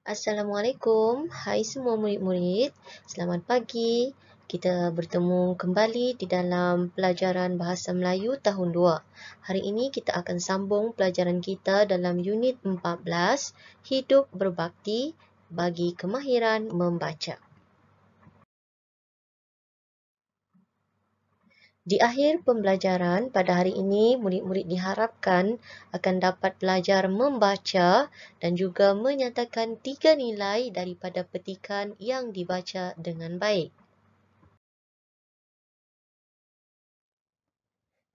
Assalamualaikum, hai semua murid-murid. Selamat pagi. Kita bertemu kembali di dalam pelajaran Bahasa Melayu tahun 2. Hari ini kita akan sambung pelajaran kita dalam unit 14, Hidup Berbakti bagi Kemahiran Membaca. Di akhir pembelajaran pada hari ini, murid-murid diharapkan akan dapat belajar membaca dan juga menyatakan 3 nilai daripada petikan yang dibaca dengan baik.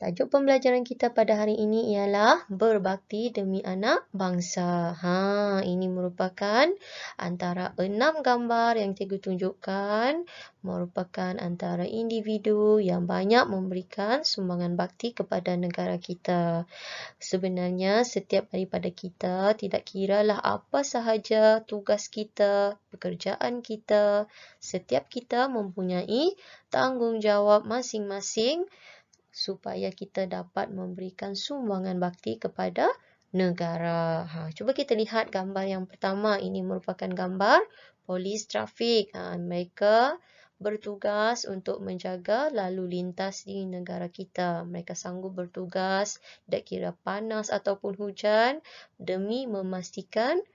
Tajuk pembelajaran kita pada hari ini ialah berbakti demi anak bangsa. Ini merupakan antara 6 gambar yang cikgu tunjukkan, merupakan antara individu yang banyak memberikan sumbangan bakti kepada negara kita. Sebenarnya setiap daripada kita, tidak kiralah apa sahaja tugas kita, pekerjaan kita, setiap kita mempunyai tanggungjawab masing-masing supaya kita dapat memberikan sumbangan bakti kepada negara. Cuba kita lihat gambar yang pertama. Ini merupakan gambar polis trafik. Mereka bertugas untuk menjaga lalu lintas di negara kita. Mereka sanggup bertugas, tidak kira panas ataupun hujan, demi memastikan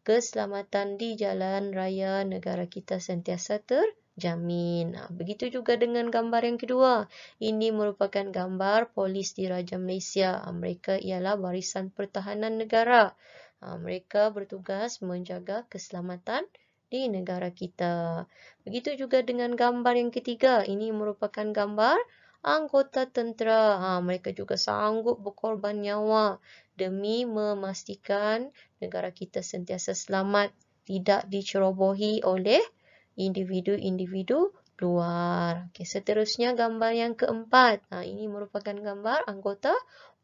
keselamatan di jalan raya negara kita sentiasa terjamin. Begitu juga dengan gambar yang kedua. Ini merupakan gambar polis di Raja Malaysia. Mereka ialah barisan pertahanan negara. Mereka bertugas menjaga keselamatan di negara kita. Begitu juga dengan gambar yang ketiga. Ini merupakan gambar anggota tentera. Mereka juga sanggup berkorban nyawa demi memastikan negara kita sentiasa selamat, tidak dicerobohi oleh individu-individu luar. Seterusnya gambar yang keempat. Ini merupakan gambar anggota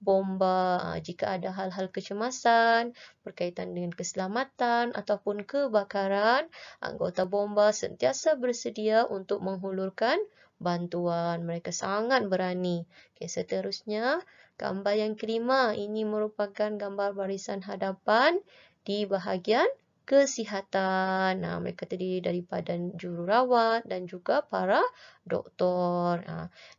bomba. Jika ada hal-hal kecemasan berkaitan dengan keselamatan ataupun kebakaran, anggota bomba sentiasa bersedia untuk menghulurkan bantuan. Mereka sangat berani. Seterusnya gambar yang kelima. Ini merupakan gambar barisan hadapan di bahagian kesihatan. Mereka terdiri daripada jururawat dan juga para doktor.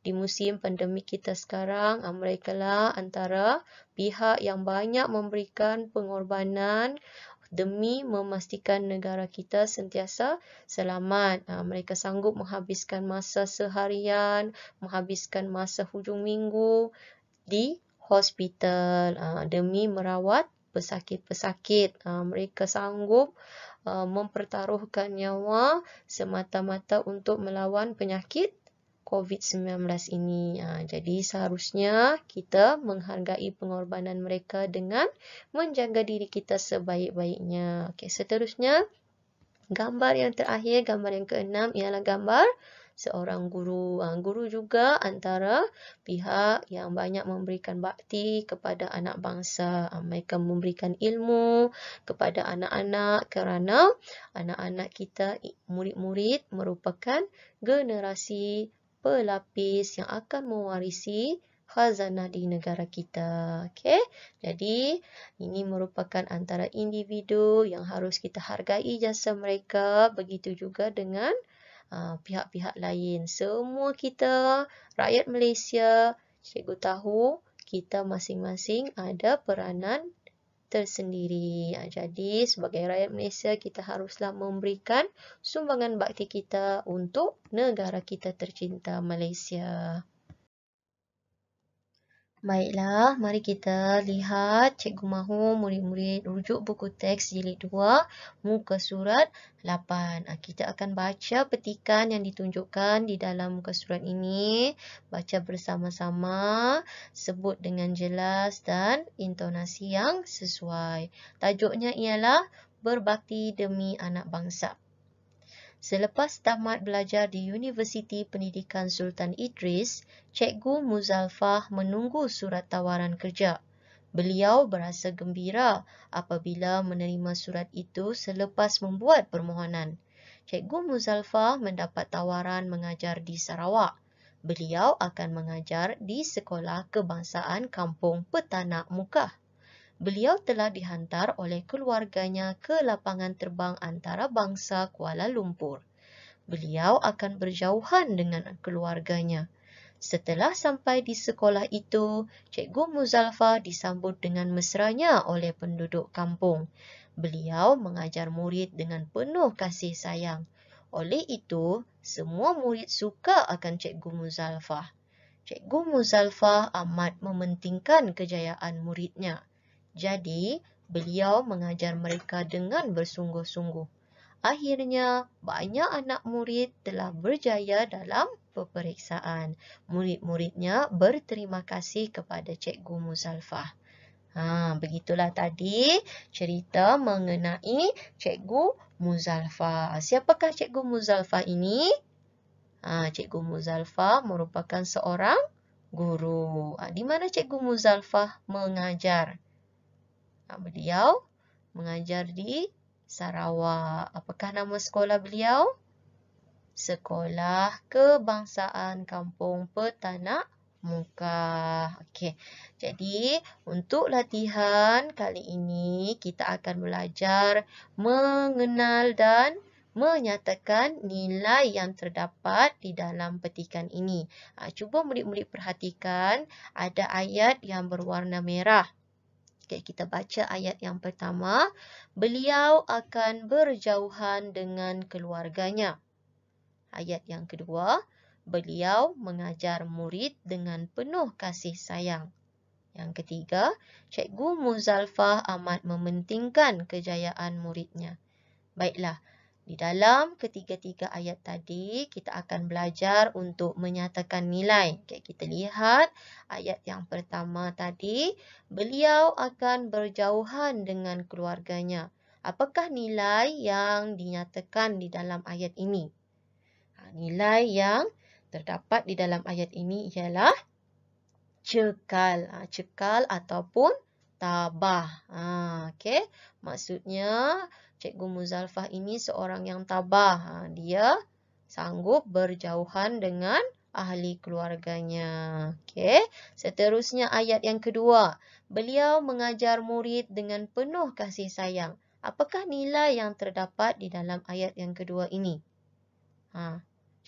Di musim pandemik kita sekarang, mereka lah antara pihak yang banyak memberikan pengorbanan demi memastikan negara kita sentiasa selamat. Mereka sanggup menghabiskan masa seharian, menghabiskan masa hujung minggu di hospital demi merawat pesakit-pesakit. Mereka sanggup mempertaruhkan nyawa semata-mata untuk melawan penyakit COVID-19 ini. Jadi seharusnya kita menghargai pengorbanan mereka dengan menjaga diri kita sebaik-baiknya. Seterusnya, gambar yang terakhir, gambar yang keenam ialah gambar seorang guru. Guru juga antara pihak yang banyak memberikan bakti kepada anak bangsa. Mereka memberikan ilmu kepada anak-anak kerana anak-anak kita, murid-murid merupakan generasi pelapis yang akan mewarisi khazanah di negara kita. Jadi ini merupakan antara individu yang harus kita hargai jasa mereka. Begitu juga dengan pihak-pihak lain. Semua kita, rakyat Malaysia, cikgu tahu kita masing-masing ada peranan tersendiri. Jadi sebagai rakyat Malaysia, kita haruslah memberikan sumbangan bakti kita untuk negara kita tercinta Malaysia. Baiklah, mari kita lihat cikgu mahu murid-murid rujuk buku teks jilid 2, muka surat 8. Kita akan baca petikan yang ditunjukkan di dalam muka surat ini. Baca bersama-sama, sebut dengan jelas dan intonasi yang sesuai. Tajuknya ialah Berbakti Demi Anak Bangsa. Selepas tamat belajar di Universiti Pendidikan Sultan Idris, Cikgu Muzalfah menunggu surat tawaran kerja. Beliau berasa gembira apabila menerima surat itu selepas membuat permohonan. Cikgu Muzalfah mendapat tawaran mengajar di Sarawak. Beliau akan mengajar di Sekolah Kebangsaan Kampung Petanak Mukah. Beliau telah dihantar oleh keluarganya ke lapangan terbang antarabangsa Kuala Lumpur. Beliau akan berjauhan dengan keluarganya. Setelah sampai di sekolah itu, Cikgu Muzalfah disambut dengan mesranya oleh penduduk kampung. Beliau mengajar murid dengan penuh kasih sayang. Oleh itu, semua murid suka akan Cikgu Muzalfah. Cikgu Muzalfah amat mementingkan kejayaan muridnya. Jadi, beliau mengajar mereka dengan bersungguh-sungguh. Akhirnya, banyak anak murid telah berjaya dalam peperiksaan. Murid-muridnya berterima kasih kepada Cikgu Muzalfah. Begitulah tadi cerita mengenai Cikgu Muzalfah. Siapakah Cikgu Muzalfah ini? Cikgu Muzalfah merupakan seorang guru. Di mana Cikgu Muzalfah mengajar? Beliau mengajar di Sarawak. Apakah nama sekolah beliau? Sekolah Kebangsaan Kampung Petanak Muka. Okey. Jadi, untuk latihan kali ini kita akan belajar mengenal dan menyatakan nilai yang terdapat di dalam petikan ini. Cuba murid-murid perhatikan ada ayat yang berwarna merah. Okay, kita baca ayat yang pertama. Beliau akan berjauhan dengan keluarganya. Ayat yang kedua. Beliau mengajar murid dengan penuh kasih sayang. Yang ketiga, Cikgu Muzalfah amat mementingkan kejayaan muridnya. Baiklah, di dalam ketiga-tiga ayat tadi, kita akan belajar untuk menyatakan nilai. Okay, kita lihat ayat yang pertama tadi, beliau akan berjauhan dengan keluarganya. Apakah nilai yang dinyatakan di dalam ayat ini? Nilai yang terdapat di dalam ayat ini ialah cekal. Cekal ataupun tabah. Okay. Maksudnya, Cikgu Muzalfah ini seorang yang tabah. Dia sanggup berjauhan dengan ahli keluarganya. Okay. Seterusnya ayat yang kedua. Beliau mengajar murid dengan penuh kasih sayang. Apakah nilai yang terdapat di dalam ayat yang kedua ini?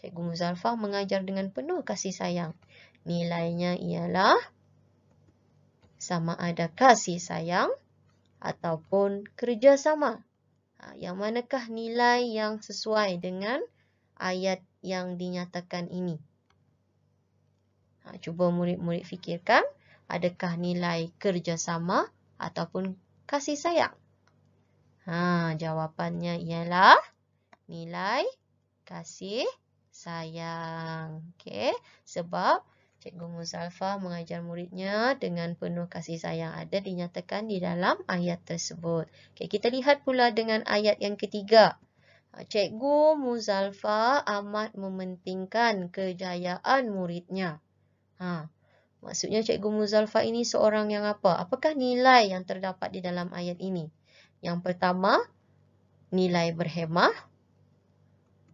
Cikgu Muzalfah mengajar dengan penuh kasih sayang. Nilainya ialah sama ada kasih sayang ataupun kerjasama. Yang manakah nilai yang sesuai dengan ayat yang dinyatakan ini? Cuba murid-murid fikirkan, adakah nilai kerjasama ataupun kasih sayang? Jawapannya ialah nilai kasih sayang. Okay. Sebab Cikgu Muzalfah mengajar muridnya dengan penuh kasih sayang. Ada dinyatakan di dalam ayat tersebut. Okay, kita lihat pula dengan ayat yang ketiga. Cikgu Muzalfah amat mementingkan kejayaan muridnya. Maksudnya Cikgu Muzalfah ini seorang yang apa? Apakah nilai yang terdapat di dalam ayat ini? Yang pertama, nilai berhemah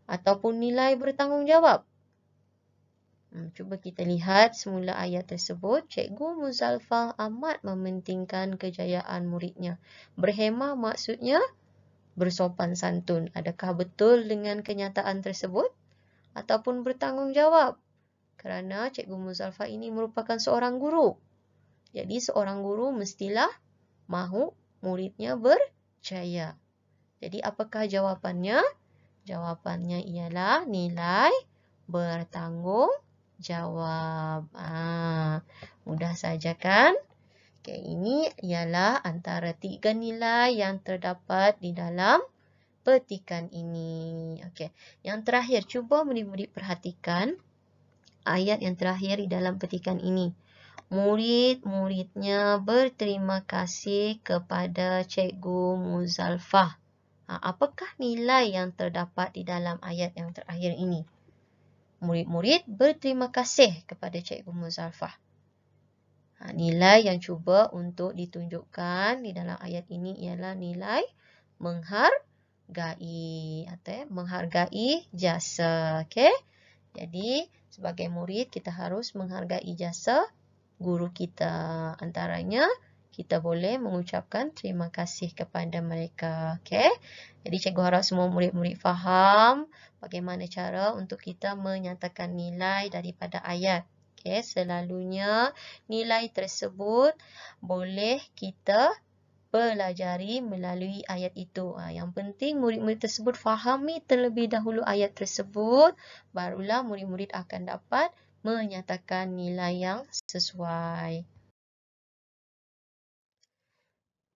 ataupun nilai bertanggungjawab. Cuba kita lihat semula ayat tersebut. Cikgu Muzalfah amat mementingkan kejayaan muridnya. Berhemah maksudnya bersopan santun. Adakah betul dengan kenyataan tersebut? Ataupun bertanggungjawab? Kerana Cikgu Muzalfah ini merupakan seorang guru. Jadi seorang guru mestilah mahu muridnya berjaya. Jadi apakah jawapannya? Jawapannya ialah nilai bertanggungjawab. Mudah saja kan? Okay, ini ialah antara 3 nilai yang terdapat di dalam petikan ini. Okay. Yang terakhir, cuba murid-murid perhatikan ayat yang terakhir di dalam petikan ini. Murid-muridnya berterima kasih kepada Cikgu Muzalfah. Apakah nilai yang terdapat di dalam ayat yang terakhir ini? Murid-murid berterima kasih kepada Cikgu Muzalfah. Nilai yang cuba untuk ditunjukkan di dalam ayat ini ialah nilai menghargai atau menghargai jasa. Okay? Jadi, sebagai murid kita harus menghargai jasa guru kita. Antaranya, kita boleh mengucapkan terima kasih kepada mereka. Okey. Jadi cikgu harap semua murid-murid faham bagaimana cara untuk kita menyatakan nilai daripada ayat. Okey, selalunya nilai tersebut boleh kita pelajari melalui ayat itu. Yang penting murid-murid tersebut fahami terlebih dahulu ayat tersebut, barulah murid-murid akan dapat menyatakan nilai yang sesuai.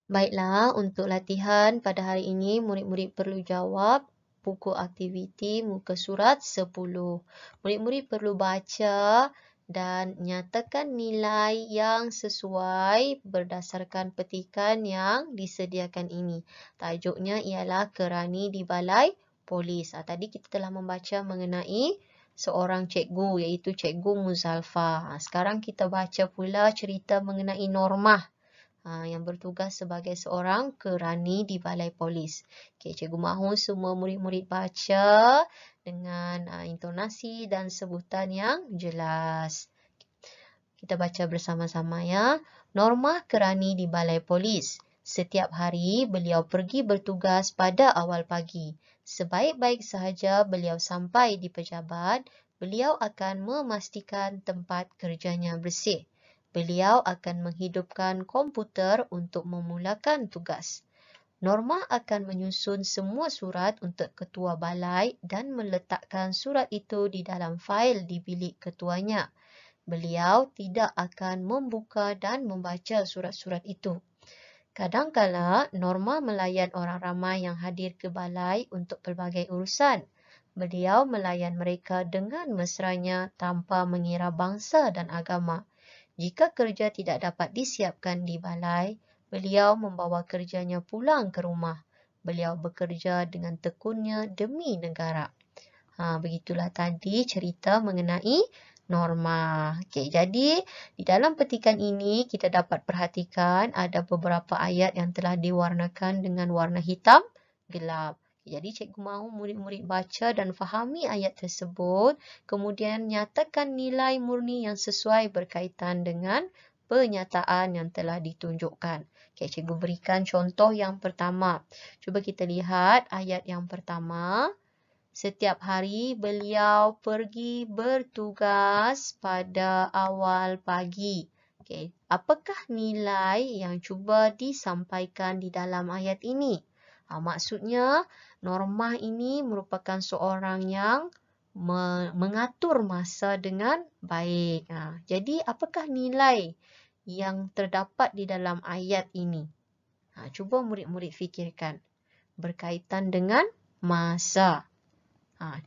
Baiklah, untuk latihan pada hari ini, murid-murid perlu jawab buku aktiviti muka surat 10. Murid-murid perlu baca dan nyatakan nilai yang sesuai berdasarkan petikan yang disediakan ini. Tajuknya ialah Kerani di Balai Polis. Tadi kita telah membaca mengenai seorang cikgu, iaitu Cikgu Muzalfa. Sekarang kita baca pula cerita mengenai Normah yang bertugas sebagai seorang kerani di Balai Polis. Okay, cikgu mahu semua murid-murid baca dengan intonasi dan sebutan yang jelas. Kita baca bersama-sama ya. Normah kerani di Balai Polis. Setiap hari beliau pergi bertugas pada awal pagi. Sebaik-baik sahaja beliau sampai di pejabat, beliau akan memastikan tempat kerjanya bersih. Beliau akan menghidupkan komputer untuk memulakan tugas. Normah akan menyusun semua surat untuk ketua balai dan meletakkan surat itu di dalam fail di bilik ketuanya. Beliau tidak akan membuka dan membaca surat-surat itu. Kadang-kala Normah melayan orang ramai yang hadir ke balai untuk pelbagai urusan. Beliau melayan mereka dengan mesranya tanpa mengira bangsa dan agama. Jika kerja tidak dapat disiapkan di balai, beliau membawa kerjanya pulang ke rumah. Beliau bekerja dengan tekunnya demi negara. Begitulah tadi cerita mengenai Normah. Okey, jadi di dalam petikan ini kita dapat perhatikan ada beberapa ayat yang telah diwarnakan dengan warna hitam gelap. Jadi cikgu mahu murid-murid baca dan fahami ayat tersebut, kemudian nyatakan nilai murni yang sesuai berkaitan dengan penyataan yang telah ditunjukkan. Okay, cikgu berikan contoh yang pertama. Cuba kita lihat ayat yang pertama. Setiap hari beliau pergi bertugas pada awal pagi. Okay, apakah nilai yang cuba disampaikan di dalam ayat ini? Maksudnya, Normah ini merupakan seorang yang mengatur masa dengan baik. Jadi, apakah nilai yang terdapat di dalam ayat ini? Cuba murid-murid fikirkan. Berkaitan dengan masa.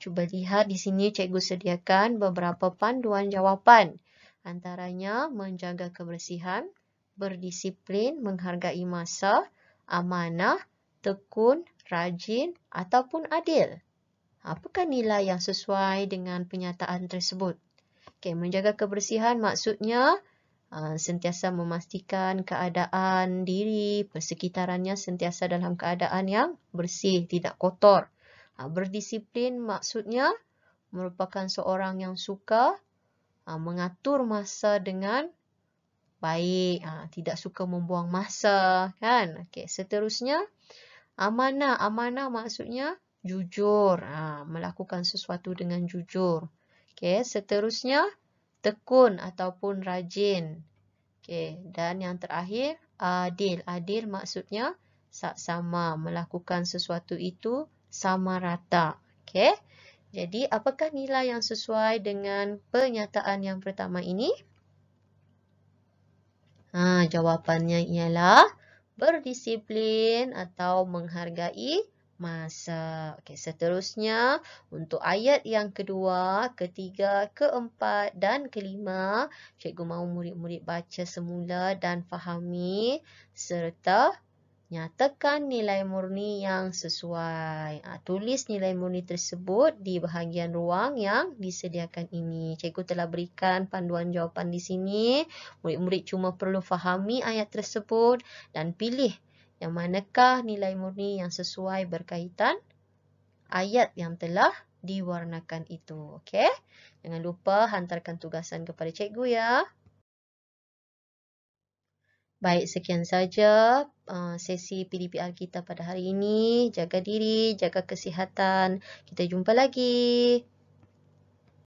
Cuba lihat di sini cikgu sediakan beberapa panduan jawapan. Antaranya menjaga kebersihan, berdisiplin, menghargai masa, amanah, tekun, rajin ataupun adil. Apakah nilai yang sesuai dengan penyataan tersebut? Okay, menjaga kebersihan maksudnya sentiasa memastikan keadaan diri, persekitarannya sentiasa dalam keadaan yang bersih, tidak kotor. Berdisiplin maksudnya merupakan seorang yang suka mengatur masa dengan baik, tidak suka membuang masa, kan? Okay, seterusnya, amanah. Amanah maksudnya jujur, melakukan sesuatu dengan jujur. Okay, seterusnya, tekun ataupun rajin. Okay, dan yang terakhir, adil. Adil maksudnya saksama, melakukan sesuatu itu sama rata. Okay, jadi apakah nilai yang sesuai dengan pernyataan yang pertama ini? Jawapannya ialah berdisiplin atau menghargai masa. Okey, seterusnya untuk ayat yang kedua, ketiga, keempat dan kelima, cikgu mahu murid-murid baca semula dan fahami serta nyatakan nilai murni yang sesuai. Tulis nilai murni tersebut di bahagian ruang yang disediakan ini. Cikgu telah berikan panduan jawapan di sini. Murid-murid cuma perlu fahami ayat tersebut dan pilih yang manakah nilai murni yang sesuai berkaitan ayat yang telah diwarnakan itu. Okey? Jangan lupa hantarkan tugasan kepada cikgu ya. Baik, sekian saja sesi PDPR kita pada hari ini. Jaga diri, jaga kesihatan. Kita jumpa lagi.